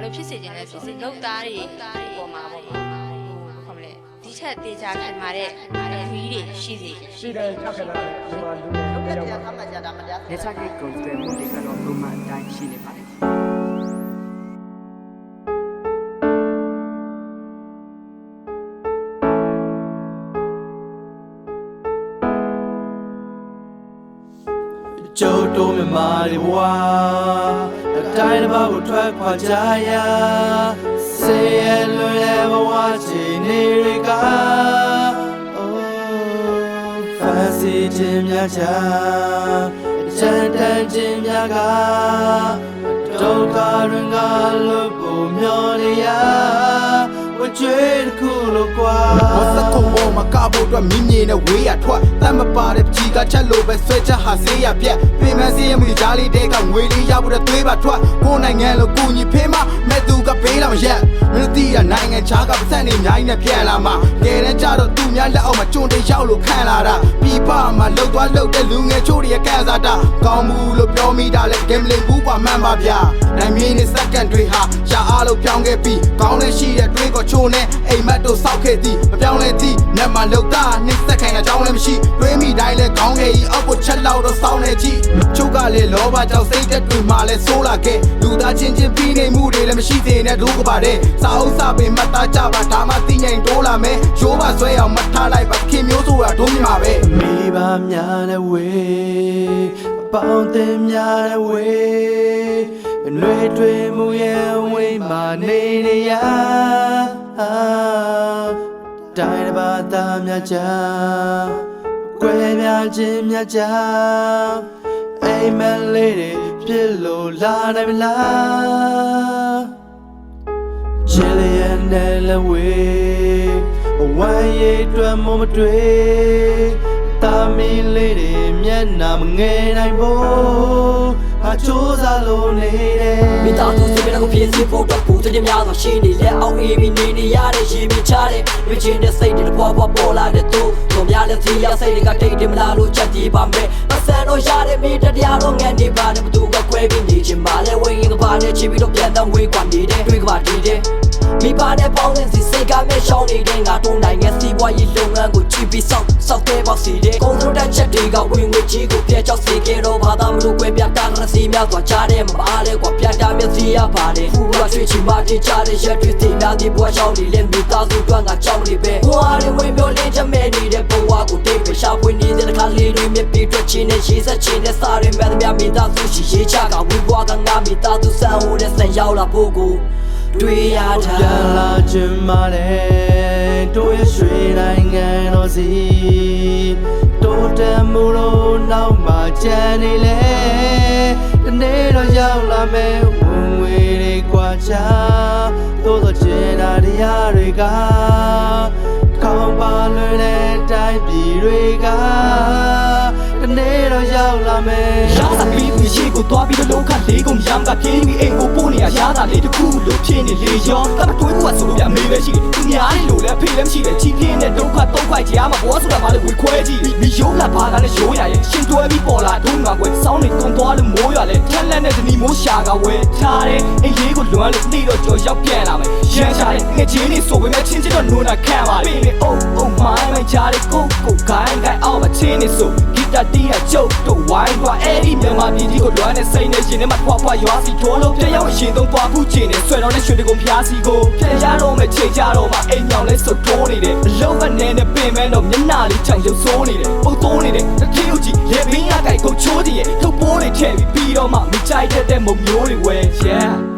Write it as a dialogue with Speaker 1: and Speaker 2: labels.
Speaker 1: လို့ဖြစ်စေခြင်းလည်းဖြစ်စေလောက်သားတွေပေါ်မှာပေါ့ဟုတ်မလဲဒီချက်တေချာခံမှာတဲ့ခီးတွေရှိစေ
Speaker 2: ရှိတယ်ချက်ခဏဒီမှာလူတွေ
Speaker 3: တက်တရားသတ်မှတ်ကြတာမတရား
Speaker 4: လက်ချကိတ်ကိုသွဲမှုတွေကတော့ပုံမှန်အတိုင်းရှိနေပါတယ်
Speaker 5: ကျိုးတိုးမြမာတွေဘွာအတိုင်းတစ်ပါးကိုထွက်ခွာကြရစေရလွယ်တဲ့ဘဝချီနေတွေကဖန်စီခြင်းများချာချမ်းတမ်းခြင်းများကဒုက္ခရင်ကလို့ပုံမျောနေရဝကျွေးတစ်ခုလို့ကွာဝတ်စကုံပေါ်မှာကဖို့အတွက်မြင်းမြင်းနဲ့ဝေးရထွက်တတ်မပါတဲ့ကြီးကချက်လို့ပဲဆွဲချက်ဟာဆေးရပြက်ပင်မဆေးရမှုကြားလေးတဲ့ကငွေလေးရဖို့တဲ့သွေးပါထွက်ကိုနိုင်ငံလို့ကိုညီဖေးမမဲ့သူကပေးလာမရက်မင်းတို့ကနိုင်ငံခြားကပတ်စံနေအများကြီးနဲ့ပြန်လာမှာငယ်တဲ့ကြတော့သူများလက်အောက်မှာကျွန်းတေးရောက်လို့ခံလာတာပြည်ပမှာလှုပ်သွားလှုပ်တဲ့လူငယ်ချို့ရဲ့ကန်စားတာကောင်းမှုလို့ပြောမိတာလဲ gambling ဘူးပါမှန်ပါဗျာနိုင်မင်းနဲ့ second တွေဟာရှာအားလို့ပြောင်းခဲ့ပြီးကောင်းတဲ့ရှိတဲ့တွေးကိုချိုးနေအိမ်မက်တို့စောက်ခဲ့သည်မပြောင်းလဲသည်နက်မှာလှုပ်သားနှိမ့်ဆက်ခိုင်အကြောင်းလည်းမရှိတွေးမိတိုင်းလဲကောင်းခဲ့၏အောက်ကိုချက်လောက်တော့စောင်းနေကြည့်ချို့ကလည်းလောဘကြောင့်စိတ်သက်တွေမှလည်းဆိုးလာခဲ့လူသားချင်းချင်းပြီးနေမှုတွေလည်းမရှိသေးနဲ့ဒုက္ခပါတဲ့စာအုပ်စာပေမှတ်သားကြပါဒါမှသိငိမ်တိုးလာမယ်ရိုးပါဆွဲအောင်မထားလိုက်ပါခင်မျိုးဆိုတာဒုံးမြမှာပဲမိဘများနဲ့ဝေးအပေါင်းအသင်းများနဲ့ဝေးအနှွေထွေးမှုရဲ့ဝိမာနေရတိုင်းတစ်ပါးသားများကြောင့်ကွယ်ပြားခြင်းများကြောင့်အိမ်မက်လေးတွေပြစ်လို့လာနိုင်မလားချစ်လျက်နဲ့လဝေးဝမ်းရည်တွင်မတွေ့တာမီလေးတွေမျက်နှာမငယ်နိုင်ဘူးအချိုးစားလို့နေတယ်
Speaker 3: မိသားစုစိတ်ကိုပြည့်စုံဖို့တော့ဘူးတည်းများစွာရှိနေလဲအောင်အေးပြီးနေရတဲ့ရေမြချတဲ့ဝိချင်းတဲ့စိတ်တွေပေါ်လာတဲ့သူတို့များလည်းသီးရစိတ်တွေကတိတ်တယ်မလားလို့ချက်တည်ပါမယ်မဆန်တော့ရတဲ့မိတရားတော့ငန်နေပါတယ်ဘသူကခွဲပြီးနေချင်ပါလဲဝင်းရင်ကပါနဲ့ချီပြီးတော့ပြန်တော့ဝေးကွာနေတယ်တွေးကပါတည်တယ်မိပါနဲ့ပေါင်းတဲ့စိတ်ကမဲ့ရှောင်းနေတဲ့ငါတို့နိုင်ငံစီးပွားရေးလုပ်ငန်းကိုကြည့်ပြီးစောက်တဲ့ပေါက်စီတဲ့ကုန်စုံတဲ့ချက်တွေကဝင်ငွေကြီးကိုပြတ်ကြောက်စေခဲ့တော့ဘာသာမလို့ကွဲပြားတာရစီများသွားချတဲ့မအားလဲကွာပြတ်တာမျက်စိရပါတယ်ဖူကဆွေးချီမာတင်ချတဲ့ရက်တွေသိများတဲ့ဘွားရှောင်းနေလဲမိသားစုတွန်းကကြောက်နေပဲဘွားတွေဝင်ပြောလင်းချက်မဲ့နေတဲ့ဘဝကိုတိတ်ပဲရှာဖွေနေတဲ့ခါလေးတွေမြပြထွက်ချင်းနဲ့ရေးဆက်ချင်းနဲ့စားရမဲ့တဲ့မိသားစုရှိရေးချကဝီဘွားကငါမိသားစုဆန်ဟိုတဲ့ဆန်ရောက်လာဖို့ကိုတွေ့ရတာ
Speaker 5: ပြန်လာချင်ပါတယ်တို့ရဲ့ရွှေနိုင်ငံတော်စီတိုးတက်မှုလို့နောက်မှကြံနေလေဒီနေ့တော့ရောက်လာမယ်ဝင်ဝေးတွေကွာချာသို့သောကျင်နာတရားတွေကခေါင်းပါလွင်တဲ့တိုင်းပြည်တွေကဒီနေ့တော့ရောက်လာမယ်
Speaker 3: ရောက်လာပြီးဒီရှိကိုသွားပြီးတော့လောကလေးကိုမြမ်းကပြေးပြီးအိမ်ကိုပို့နေရတာလေးတစ်ခုလို့ဖြစ်နေလေရောကမတွေးဘူးဆိုလို့ပြမေးပဲရှိတယ်သူများနေလို့လည်းဖေးလည်းမရှိတယ်ချီပြင်းတဲ့ဒုက္ခတော့ခွိုက်ကြားမှာဘောဆိုတာမှလည်းဝေခွဲကြည့်ပြီးရုံးလာပါကလည်းရိုးရရဲ့ရှင်တွဲပြီးပေါ်လာဒုံးငါကွယ်စောင်းနေကုန်သွားလို့မိုးရလဲထက်လက်နဲ့တဏီမိုးရှာကဝဲထားတယ်အိမ်လေးကိုလွမ်းလို့တိတော့ကြော်ရောက်ပြန်လာမယ်ရမ်းရှာတဲ့ငယ်ချင်းတွေဆိုပေမဲ့ချင်းချင်းတော့နွန်းတာခံပါလေအိုးမိုင်းကြားတဲ့ကိုဂိုင်းအောက်မှာချင်းနေဆိုဂီတာတီးရကျုပ်တို့ဝိုင်းကွာအဲ့ဒီမြန်မာပြည်ကြီးကိုလွမ်းတဲ့စိတ်နဲ့ရှင်ထဲမှာဖွာရွာစီထိုးလို့ပြရောက်ရှင်သုံးသွားခုချင်းနဲ့ဆွဲတော့တဲ့ရွှေတကုံဖျားစီကိုပြန်ရတော့မဲ့ချိန်ကြတော့မှအိမ်ညောင်လဲဆိုတိုးနေတယ်အလုံးကနေနဲ့ပင်မဲတော့မျက်နှာလေးချောင်ရုပ်ဆိုးနေတယ်ပုံတိုးနေတယ်တတိယကြီးလေဘင်းရကိုက်ကိုချိုးတည်ရဲ့ထုတ်ပိုးတွေထည့်ပြီးတော့မှမကြိုက်တဲ့မုံမျိုးတွေဝဲ yeah